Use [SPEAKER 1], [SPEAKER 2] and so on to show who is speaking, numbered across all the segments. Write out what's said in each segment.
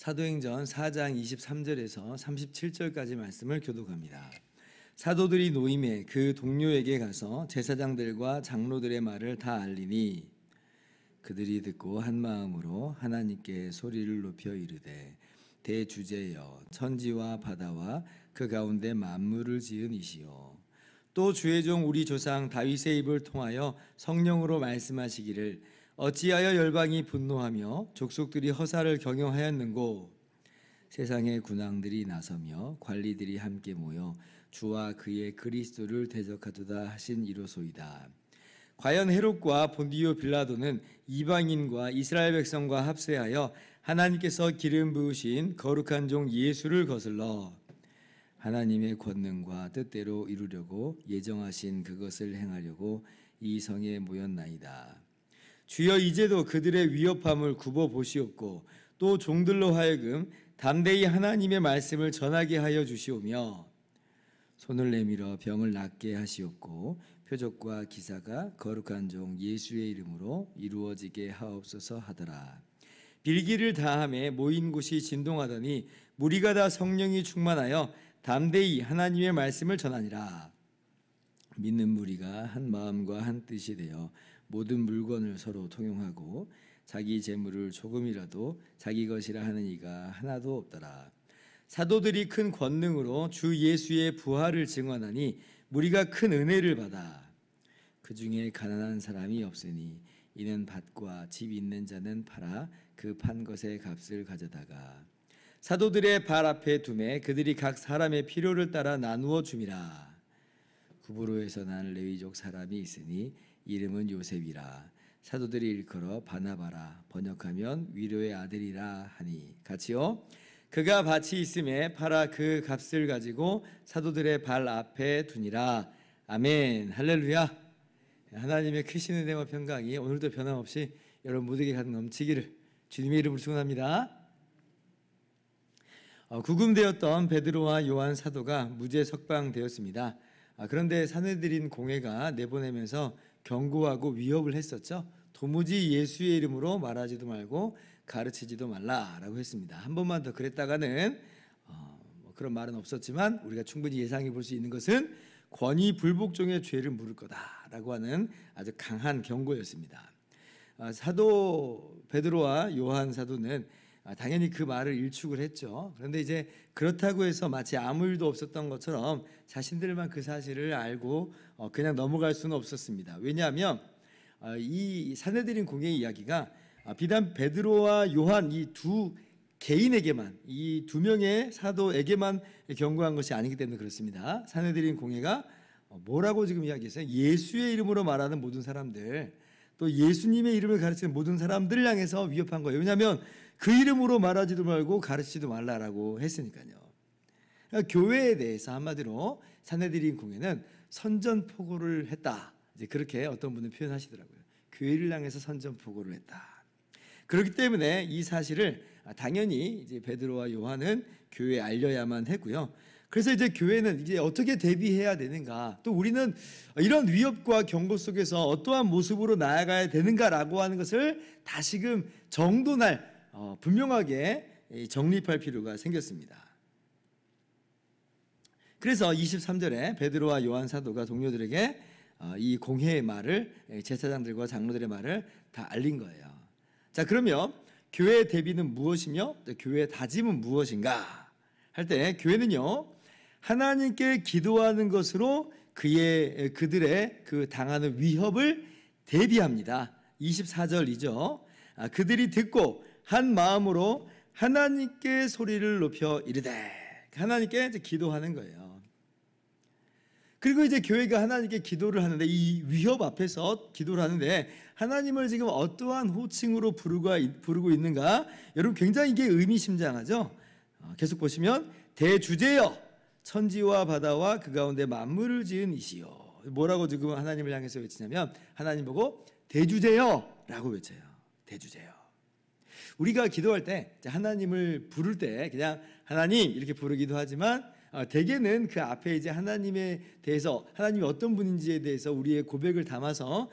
[SPEAKER 1] 사도행전 4장 23절에서 37절까지 말씀을 교독합니다. 사도들이 노임에 그 동료에게 가서 제사장들과 장로들의 말을 다 알리니 그들이 듣고 한 마음으로 하나님께 소리를 높여 이르되 대주제여 천지와 바다와 그 가운데 만물을 지은 이시여 또 주의 종 우리 조상 다윗의 입을 통하여 성령으로 말씀하시기를 어찌하여 열방이 분노하며 족속들이 허사를 경영하였는고 세상의 군왕들이 나서며 관리들이 함께 모여 주와 그의 그리스도를 대적하도다 하신 이로소이다. 과연 헤롯과 본디오 빌라도는 이방인과 이스라엘 백성과 합세하여 하나님께서 기름 부으신 거룩한 종 예수를 거슬러 하나님의 권능과 뜻대로 이루려고 예정하신 그것을 행하려고 이 성에 모였나이다. 주여 이제도 그들의 위협함을 굽어 보시옵고 또 종들로 하여금 담대히 하나님의 말씀을 전하게 하여 주시오며 손을 내밀어 병을 낫게 하시옵고 표적과 기사가 거룩한 종 예수의 이름으로 이루어지게 하옵소서 하더라. 빌기를 다함에 모인 곳이 진동하더니 무리가 다 성령이 충만하여 담대히 하나님의 말씀을 전하니라. 믿는 무리가 한 마음과 한 뜻이 되어 모든 물건을 서로 통용하고 자기 재물을 조금이라도 자기 것이라 하는 이가 하나도 없더라. 사도들이 큰 권능으로 주 예수의 부활을 증언하니 무리가 큰 은혜를 받아 그 중에 가난한 사람이 없으니 이는 밭과 집 있는 자는 팔아 그 판 것의 값을 가져다가 사도들의 발 앞에 두매 그들이 각 사람의 필요를 따라 나누어 줌이라. 구브로에서 난 레위족 사람이 있으니 이름은 요셉이라. 사도들이 일컬어 바나바라 번역하면 위로의 아들이라 하니 같이요. 그가 밭이 있음에 팔아 그 값을 가지고 사도들의 발 앞에 두니라. 아멘. 할렐루야. 하나님의 크신 은혜와 평강이 오늘도 변함없이 여러분 모두에게 가득 넘치기를 주님의 이름으로 축원합니다. 구금되었던 베드로와 요한 사도가 무죄 석방되었습니다. 그런데 산헤드린 공회가 내보내면서 경고하고 위협을 했었죠. 도무지 예수의 이름으로 말하지도 말고 가르치지도 말라라고 했습니다. 한 번만 더 그랬다가는 그런 말은 없었지만 우리가 충분히 예상해 볼 수 있는 것은 권위 불복종의 죄를 물을 거다라고 하는 아주 강한 경고였습니다. 사도 베드로와 요한 사도는 당연히 그 말을 일축을 했죠. 그런데 이제 그렇다고 해서 마치 아무 일도 없었던 것처럼 자신들만 그 사실을 알고 그냥 넘어갈 수는 없었습니다. 왜냐하면 이 산헤드린 공회의 이야기가 비단 베드로와 요한 이 두 개인에게만, 이 두 명의 사도에게만 경고한 것이 아니기 때문에 그렇습니다. 산헤드린 공회가 뭐라고 지금 이야기했어요? 예수의 이름으로 말하는 모든 사람들, 또 예수님의 이름을 가르치는 모든 사람들을 향해서 위협한 거예요. 왜냐하면 그 이름으로 말하지도 말고 가르치지도 말라라고 했으니까요. 그러니까 교회에 대해서 한마디로 산헤드린 공회는 선전포고를 했다. 이제 그렇게 어떤 분은 표현하시더라고요. 교회를 향해서 선전포고를 했다. 그렇기 때문에 이 사실을 당연히 이제 베드로와 요한은 교회에 알려야만 했고요. 그래서 이제 교회는 이제 어떻게 대비해야 되는가, 또 우리는 이런 위협과 경고 속에서 어떠한 모습으로 나아가야 되는가라고 하는 것을 다시금 정돈할 분명하게 정립할 필요가 생겼습니다. 그래서 23절에 베드로와 요한 사도가 동료들에게 이 공회의 말을, 제사장들과 장로들의 말을 다 알린 거예요. 자, 그러면 교회의 대비는 무엇이며 또 교회의 다짐은 무엇인가 할 때 교회는요, 하나님께 기도하는 것으로 그들의 그 당하는 위협을 대비합니다. 24절이죠. 그들이 듣고 한 마음으로 하나님께 소리를 높여 이르되, 하나님께 이제 기도하는 거예요. 그리고 이제 교회가 하나님께 기도를 하는데, 이 위협 앞에서 기도를 하는데 하나님을 지금 어떠한 호칭으로 부르고 있는가, 여러분 굉장히 이게 의미심장하죠. 계속 보시면 대주제여 천지와 바다와 그 가운데 만물을 지은 이시여. 뭐라고 지금 하나님을 향해서 외치냐면 하나님 보고 대주제여 라고 외쳐요. 대주제여. 우리가 기도할 때 하나님을 부를 때 그냥 하나님 이렇게 부르기도 하지만 대개는 그 앞에 이제 하나님에 대해서, 하나님이 어떤 분인지에 대해서 우리의 고백을 담아서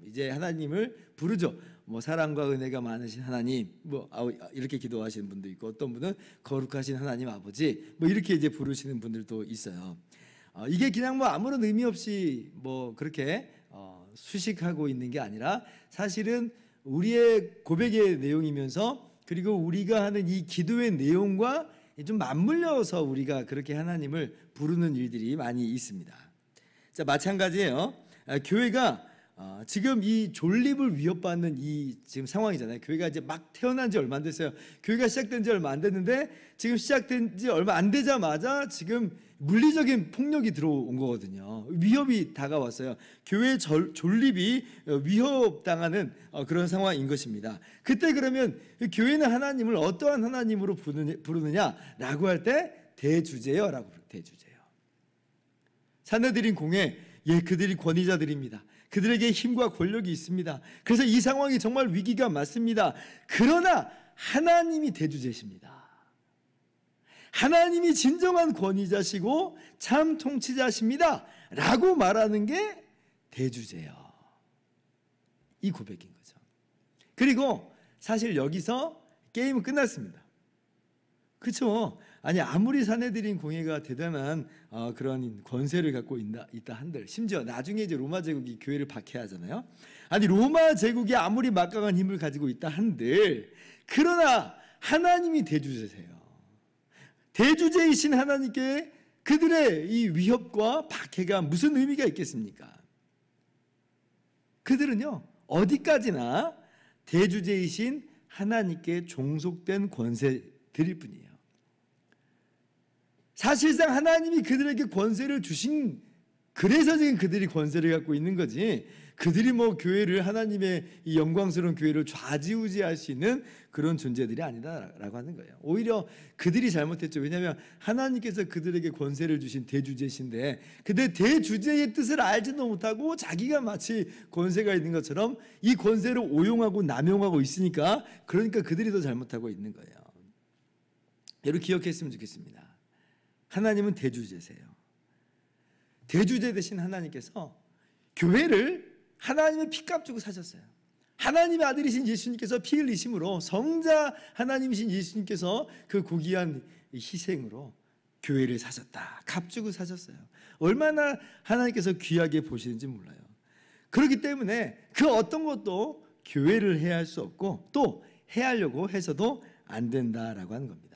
[SPEAKER 1] 이제 하나님을 부르죠. 뭐 사랑과 은혜가 많으신 하나님 뭐 이렇게 기도하시는 분도 있고, 어떤 분은 거룩하신 하나님 아버지 뭐 이렇게 이제 부르시는 분들도 있어요. 이게 그냥 뭐 아무런 의미 없이 뭐 그렇게 수식하고 있는 게 아니라 사실은 우리의 고백의 내용이면서, 그리고 우리가 하는 이 기도의 내용과 좀 맞물려서 우리가 그렇게 하나님을 부르는 일들이 많이 있습니다. 자, 마찬가지예요. 교회가 지금 이 존립을 위협받는 이 지금 상황이잖아요. 교회가 이제 막 태어난 지 얼마 안 됐어요. 교회가 시작된 지 얼마 안 됐는데 지금 시작된 지 얼마 안 되자마자 지금 물리적인 폭력이 들어온 거거든요. 위협이 다가왔어요. 교회의 존립이 위협당하는 그런 상황인 것입니다. 그때 그러면 교회는 하나님을 어떠한 하나님으로 부르느냐라고 할 때 대주제여라고 부르요. 대주제여. 사내들인 공회, 그들이 권위자들입니다. 그들에게 힘과 권력이 있습니다. 그래서 이 상황이 정말 위기가 맞습니다. 그러나 하나님이 대주제십니다. 하나님이 진정한 권위자시고 참 통치자십니다 라고 말하는 게 대주제요. 이 고백인 거죠. 그리고 사실 여기서 게임은 끝났습니다. 그렇죠? 아니 아무리 사내들인 공회가 대단한 그런 권세를 갖고 있다 한들, 심지어 나중에 이제 로마 제국이 교회를 박해하잖아요. 아니 로마 제국이 아무리 막강한 힘을 가지고 있다 한들, 그러나 하나님이 대주제세요. 대주제이신 하나님께 그들의 이 위협과 박해가 무슨 의미가 있겠습니까? 그들은요 어디까지나 대주제이신 하나님께 종속된 권세들일 뿐이에요. 사실상 하나님이 그들에게 권세를 주신, 그래서 지금 그들이 권세를 갖고 있는 거지, 그들이 뭐 교회를, 하나님의 이 영광스러운 교회를 좌지우지할 수 있는 그런 존재들이 아니다라고 하는 거예요. 오히려 그들이 잘못했죠. 왜냐하면 하나님께서 그들에게 권세를 주신 대주제신데, 근데 대주제의 뜻을 알지도 못하고 자기가 마치 권세가 있는 것처럼 이 권세를 오용하고 남용하고 있으니까, 그러니까 그들이 더 잘못하고 있는 거예요. 여러분 기억했으면 좋겠습니다. 하나님은 대주제세요. 대주제 되신 하나님께서 교회를 하나님의 피값 주고 사셨어요. 하나님의 아들이신 예수님께서 피 흘리심으로, 성자 하나님이신 예수님께서 그 고귀한 희생으로 교회를 사셨다. 값 주고 사셨어요. 얼마나 하나님께서 귀하게 보시는지 몰라요. 그렇기 때문에 그 어떤 것도 교회를 해할 수 없고, 또 해하려고 해서도 안 된다라고 하는 겁니다.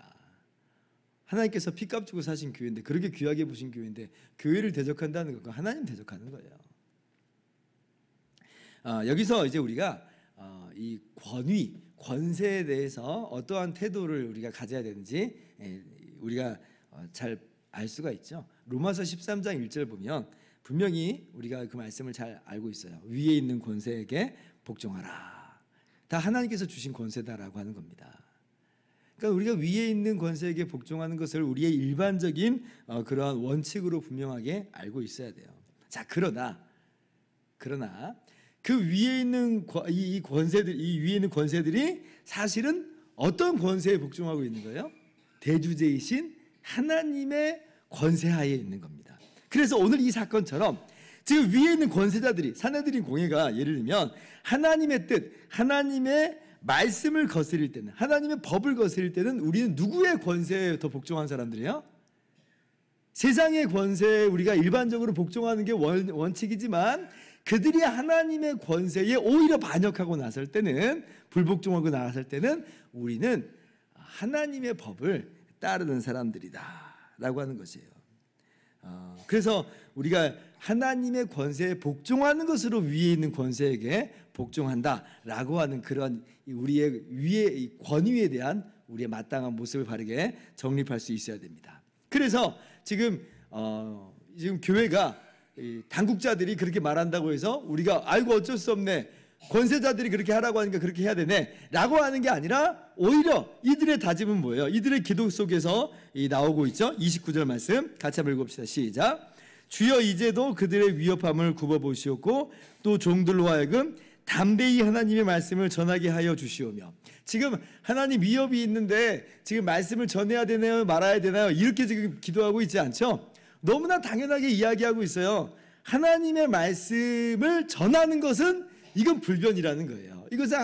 [SPEAKER 1] 하나님께서 피값 주고 사신 교회인데, 그렇게 귀하게 보신 교회인데 교회를 대적한다는 건 하나님 대적하는 거예요. 여기서 이제 우리가 이 권위, 권세에 대해서 어떠한 태도를 우리가 가져야 되는지 우리가 잘 알 수가 있죠. 로마서 13장 1절 보면 분명히 우리가 그 말씀을 잘 알고 있어요. 위에 있는 권세에게 복종하라. 다 하나님께서 주신 권세다라고 하는 겁니다. 그러니까 우리가 위에 있는 권세에게 복종하는 것을 우리의 일반적인 그러한 원칙으로 분명하게 알고 있어야 돼요. 자, 그러나 그 위에 있는 이 권세들, 이 위에 있는 권세들이 사실은 어떤 권세에 복종하고 있는 거예요? 대주제이신 하나님의 권세하에 있는 겁니다. 그래서 오늘 이 사건처럼 지금 위에 있는 권세자들이, 사내들인 공회가 예를 들면 하나님의 뜻, 하나님의 말씀을 거스릴 때는, 하나님의 법을 거스릴 때는 우리는 누구의 권세에 더 복종한 사람들이에요? 세상의 권세에 우리가 일반적으로 복종하는 게 원칙이지만, 그들이 하나님의 권세에 오히려 반역하고 나설 때는, 불복종하고 나설 때는 우리는 하나님의 법을 따르는 사람들이다 라고 하는 것이에요. 그래서 우리가 하나님의 권세에 복종하는 것으로 위에 있는 권세에게 복종한다라고 하는 그런 우리의 위의 권위에 대한 우리의 마땅한 모습을 바르게 정립할 수 있어야 됩니다. 그래서 지금 교회가 당국자들이 그렇게 말한다고 해서 우리가 아이고 어쩔 수 없네, 권세자들이 그렇게 하라고 하니까 그렇게 해야 되네 라고 하는 게 아니라, 오히려 이들의 다짐은 뭐예요? 이들의 기도 속에서 나오고 있죠. 29절 말씀 같이 한번 읽어봅시다. 시작. 주여 이제도 그들의 위협함을 굽어보시옵고 또 종들로 하여금 담대히 하나님의 말씀을 전하게 하여 주시오며. 지금 하나님 위협이 있는데 지금 말씀을 전해야 되나요? 말아야 되나요? 이렇게 지금 기도하고 있지 않죠? 너무나 당연하게 이야기하고 있어요. 하나님의 말씀을 전하는 것은 이건 불변이라는 거예요. 이것은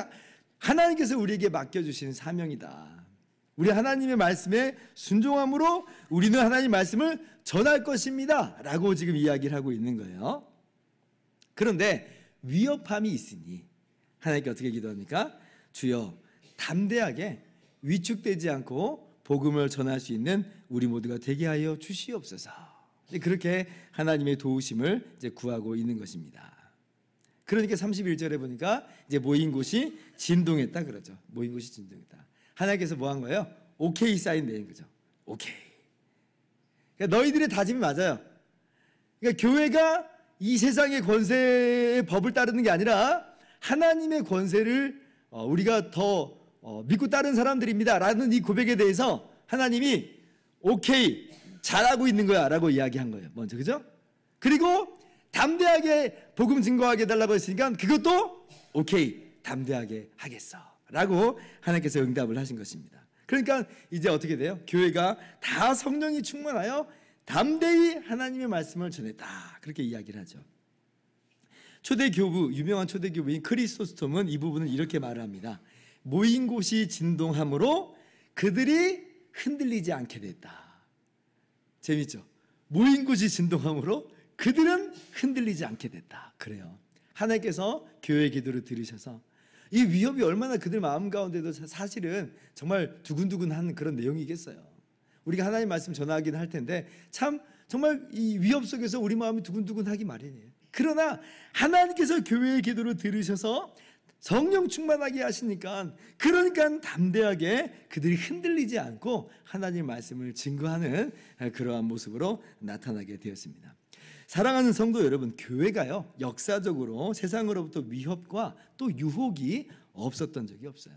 [SPEAKER 1] 하나님께서 우리에게 맡겨주시는 사명이다. 우리 하나님의 말씀에 순종함으로 우리는 하나님 말씀을 전할 것입니다 라고 지금 이야기를 하고 있는 거예요. 그런데 위협함이 있으니 하나님께 어떻게 기도합니까? 주여 담대하게 위축되지 않고 복음을 전할 수 있는 우리 모두가 되게 하여 주시옵소서. 그렇게 하나님의 도우심을 이제 구하고 있는 것입니다. 그러니까 31절에 보니까 이제 모인 곳이 진동했다 그러죠. 모인 곳이 진동했다. 하나님께서 뭐 한 거예요? 오케이 사인 내린 거죠. 오케이. 그러니까 너희들의 다짐이 맞아요. 그러니까 교회가 이 세상의 권세의 법을 따르는 게 아니라 하나님의 권세를 우리가 더 믿고 따르는 사람들입니다 라는 이 고백에 대해서 하나님이 오케이 잘하고 있는 거야 라고 이야기한 거예요. 먼저, 그죠? 그리고 담대하게 복음 증거하게 해달라고 했으니까 그것도 오케이 담대하게 하겠어 라고 하나님께서 응답을 하신 것입니다. 그러니까 이제 어떻게 돼요? 교회가 다 성령이 충만하여 담대히 하나님의 말씀을 전했다 그렇게 이야기를 하죠. 초대교부, 유명한 초대교부인 크리소스톰은 이 부분을 이렇게 말을 합니다. 모인 곳이 진동함으로 그들이 흔들리지 않게 됐다. 재밌죠? 모인 곳이 진동함으로 그들은 흔들리지 않게 됐다. 그래요. 하나님께서 교회의 기도를 들으셔서 이 위협이 얼마나 그들 마음 가운데도 사실은 정말 두근두근한 그런 내용이겠어요. 우리가 하나님 말씀 전하긴 할 텐데 참 정말 이 위협 속에서 우리 마음이 두근두근하기 마련이에요. 그러나 하나님께서 교회의 기도를 들으셔서 성령 충만하게 하시니까 그러니까 담대하게 그들이 흔들리지 않고 하나님 말씀을 증거하는 그러한 모습으로 나타나게 되었습니다. 사랑하는 성도 여러분, 교회가요 역사적으로 세상으로부터 위협과 또 유혹이 없었던 적이 없어요.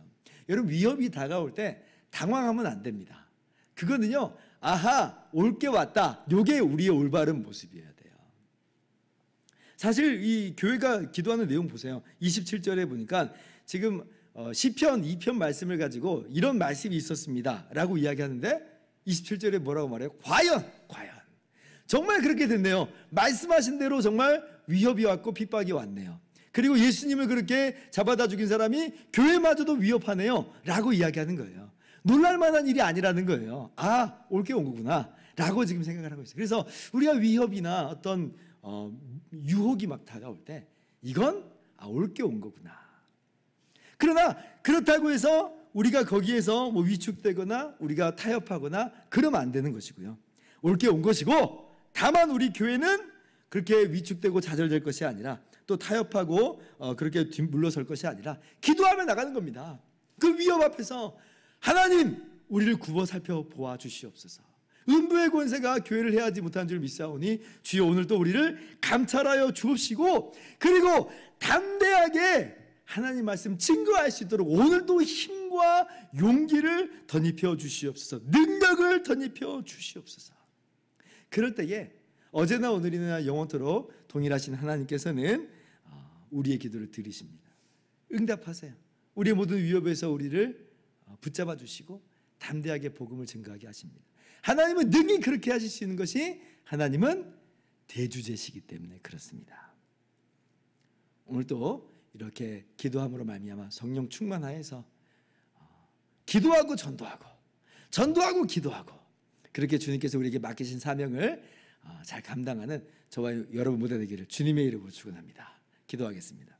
[SPEAKER 1] 여러분, 위협이 다가올 때 당황하면 안 됩니다. 그거는요, 아하 올 게 왔다, 요게 우리의 올바른 모습이어야 돼요. 사실 이 교회가 기도하는 내용 보세요. 27절에 보니까 지금 시편 2편 말씀을 가지고 이런 말씀이 있었습니다 라고 이야기하는데 27절에 뭐라고 말해요? 과연 정말 그렇게 됐네요. 말씀하신 대로 정말 위협이 왔고 핍박이 왔네요. 그리고 예수님을 그렇게 잡아다 죽인 사람이 교회마저도 위협하네요 라고 이야기하는 거예요. 놀랄만한 일이 아니라는 거예요. 아, 올 게 온 거구나 라고 지금 생각을 하고 있어요. 그래서 우리가 위협이나 어떤 유혹이 막 다가올 때 이건 올 게 온 거구나. 그러나 그렇다고 해서 우리가 거기에서 뭐 위축되거나 우리가 타협하거나 그러면 안 되는 것이고요. 올 게 온 것이고 다만 우리 교회는 그렇게 위축되고 좌절될 것이 아니라 또 타협하고 그렇게 물러설 것이 아니라 기도하며 나가는 겁니다. 그 위협 앞에서 하나님 우리를 굽어 살펴보아 주시옵소서. 음부의 권세가 교회를 해하지 못한 줄 믿사오니 주여 오늘 또 우리를 감찰하여 주옵시고 그리고 담대하게 하나님 말씀 증거할 수 있도록 오늘도 힘과 용기를 덧입혀 주시옵소서. 능력을 덧입혀 주시옵소서. 그럴 때에 어제나 오늘이나 영원토록 동일하신 하나님께서는 우리의 기도를 들으십니다. 응답하세요. 우리의 모든 위협에서 우리를 붙잡아 주시고 담대하게 복음을 증거하게 하십니다. 하나님은 능히 그렇게 하실 수 있는 것이 하나님은 대주제시기 때문에 그렇습니다. 오늘도 이렇게 기도함으로 말미암아 성령 충만하여서 기도하고 전도하고 기도하고 그렇게 주님께서 우리에게 맡기신 사명을 잘 감당하는 저와 여러분 모두 되기를 주님의 이름으로 축원합니다. 기도하겠습니다.